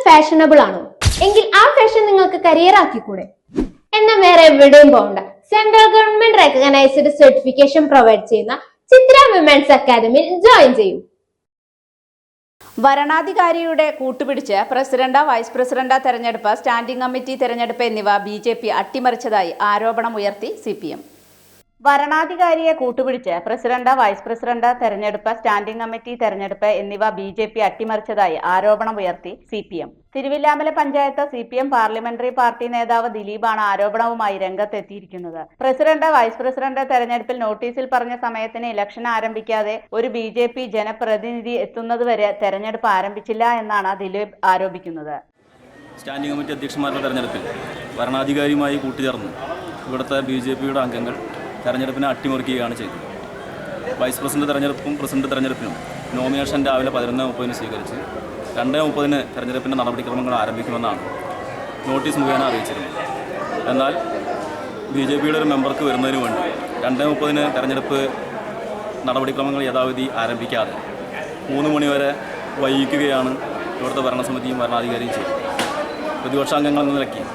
Fashionable ആണോ? എങ്കിൽ ആ ഫാഷൻ നിങ്ങൾക്ക് കരിയർ ആക്കിക്കൂടെ? എന്നാൽ വേറെ എവിടെയും പോകണ്ട. Central government recognised certification provide ചെയ്യുന്ന ചിത്ര വിമൻസ് അക്കാദമിയിൽ ജോയിൻ ചെയ്യൂ. വരണാധികാരിയുടെ കൂട്ടുപിടിച്ച് പ്രസിഡന്റ്, വൈസ് പ്രസിഡന്റ് തെരഞ്ഞെടുപ്പ്, സ്റ്റാൻഡിംഗ് കമ്മിറ്റി തെരഞ്ഞെടുപ്പ് എന്നിവ BJP അട്ടിമറിച്ചതായി ആരോപണമുയർത്തി CPM. വരണാധികാരിയെ കൂട്ടുപിടിച്ച് പ്രസിഡന്റ്, വൈസ് പ്രസിഡന്റ് തെരഞ്ഞെടുപ്പ്, സ്റ്റാൻഡിംഗ് കമ്മിറ്റി തെരഞ്ഞെടുപ്പ് എന്നിവ BJP അട്ടിമറിച്ചതായി ആരോപണമുയർത്തി CPM. Thiruvilwamala panchayat CPM parliamentary party നേതാവ് ദിലീപാണ് ആരോപണവുമായി രംഗത്തെത്തിയിരിക്കുന്നത്. പ്രസിഡന്റ്, വൈസ് പ്രസിഡന്റ് തെരഞ്ഞെടുപ്പിൽ നോട്ടീസിൽ പറഞ്ഞ സമയത്തിന് ഇലക്ഷൻ ആരംഭിക്കാതെ ഒരു BJP ജനപ്രതിനിധി എത്തുന്നതുവരെ തെരഞ്ഞെടുപ്പ് ആരംഭിച്ചില്ല എന്നാണ് ദിലീപ് ആരോപിക്കുന്നത്. സ്റ്റാൻഡിംഗ് കമ്മിറ്റി അധ്യക്ഷന്മാരുടെ തെരഞ്ഞെടുപ്പിൽ വരണാധികാരിയുമായി കൂട്ടുചേർന്ന് ഇവിടുത്തെ BJPയുടെ അംഗങ്ങൾ തെരഞ്ഞെടുപ്പിനെ അട്ടിമറിക്കുകയാണ് ചെയ്തത്. വൈസ് പ്രസിഡന്റ് തെരഞ്ഞെടുപ്പും പ്രസിഡന്റ് തെരഞ്ഞെടുപ്പിനും നോമിനേഷൻ രാവിലെ 11:30 സ്വീകരിച്ച് 2:30 തെരഞ്ഞെടുപ്പിൻ്റെ നടപടിക്രമങ്ങൾ ആരംഭിക്കുമെന്നാണ് നോട്ടീസ് മുഖേന അറിയിച്ചിരുന്നത്. എന്നാൽ BJPയുടെ ഒരു മെമ്പർക്ക് വരുന്നതിന് വേണ്ടി 2:30 തെരഞ്ഞെടുപ്പ് നടപടിക്രമങ്ങൾ യഥാവിധി ആരംഭിക്കാതെ 3 മണി വരെ വൈകിക്കുകയാണ് ഇവിടുത്തെ ഭരണസമിതിയും ഭരണാധികാരിയും ചെയ്തത്. പ്രതിപക്ഷ അംഗങ്ങൾ എന്ന നിലയ്ക്ക്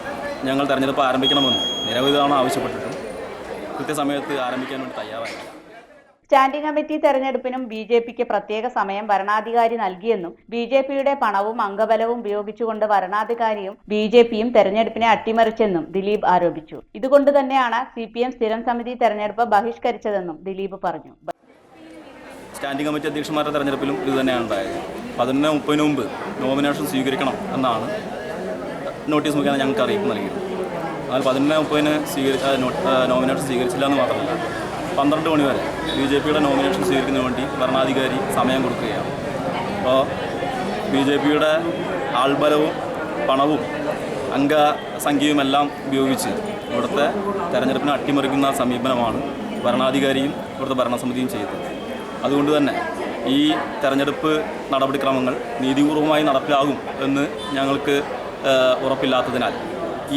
ഞങ്ങൾ തെരഞ്ഞെടുപ്പ് ആരംഭിക്കണമെന്ന് നിരവധി തവണ ആവശ്യപ്പെട്ടിട്ടും കൃത്യസമയത്ത് ആരംഭിക്കാൻ വേണ്ടി തയ്യാറായി. സ്റ്റാൻഡിംഗ് കമ്മിറ്റി തെരഞ്ഞെടുപ്പിനും BJPക്ക് പ്രത്യേക സമയം ഭരണാധികാരി നൽകിയെന്നും BJPയുടെ പണവും അംഗബലവും ഉപയോഗിച്ചുകൊണ്ട് ഭരണാധികാരിയും BJPയും തെരഞ്ഞെടുപ്പിനെ അട്ടിമറിച്ചെന്നും ദിലീപ് ആരോപിച്ചു. ഇതുകൊണ്ട് തന്നെയാണ് CPM സ്ഥിരം സമിതി തെരഞ്ഞെടുപ്പ് ബഹിഷ്കരിച്ചതെന്നും ദിലീപ് പറഞ്ഞു. സ്റ്റാൻഡിംഗ് കമ്മിറ്റി അധ്യക്ഷന്മാരുടെ തെരഞ്ഞെടുപ്പിലും ഇത് തന്നെയാണ് ഉണ്ടായത്. 11:30 മുമ്പ് നോമിനേഷൻ സ്വീകരിക്കണം എന്നാണ് നോട്ടീസ് മുഖേന ഞങ്ങൾക്ക് അറിയിപ്പ് നൽകിയത്. എന്നാൽ 11:30 നോമിനേഷൻ സ്വീകരിച്ചില്ല എന്ന് മാത്രമല്ല 12 മണി വരെ BJPയുടെ നോമിനേഷൻ സ്വീകരിക്കുന്നതിന് വേണ്ടി ഭരണാധികാരി സമയം കൊടുക്കുകയാണ്. അപ്പോൾ BJPയുടെ ആൾബലവും പണവും അംഗസംഖ്യയുമെല്ലാം ഉപയോഗിച്ച് ഇവിടുത്തെ തെരഞ്ഞെടുപ്പിനെ അട്ടിമറിക്കുന്ന സമീപനമാണ് ഭരണാധികാരിയും ഇവിടുത്തെ ഭരണസമിതിയും ചെയ്തത്. അതുകൊണ്ട് തന്നെ ഈ തെരഞ്ഞെടുപ്പ് നടപടിക്രമങ്ങൾ നീതിപൂർവമായി നടപ്പിലാകും എന്ന് ഞങ്ങൾക്ക് ഉറപ്പില്ലാത്തതിനാൽ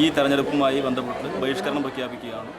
ഈ തെരഞ്ഞെടുപ്പുമായി ബന്ധപ്പെട്ട് ബഹിഷ്കരണം പ്രഖ്യാപിക്കുകയാണ്.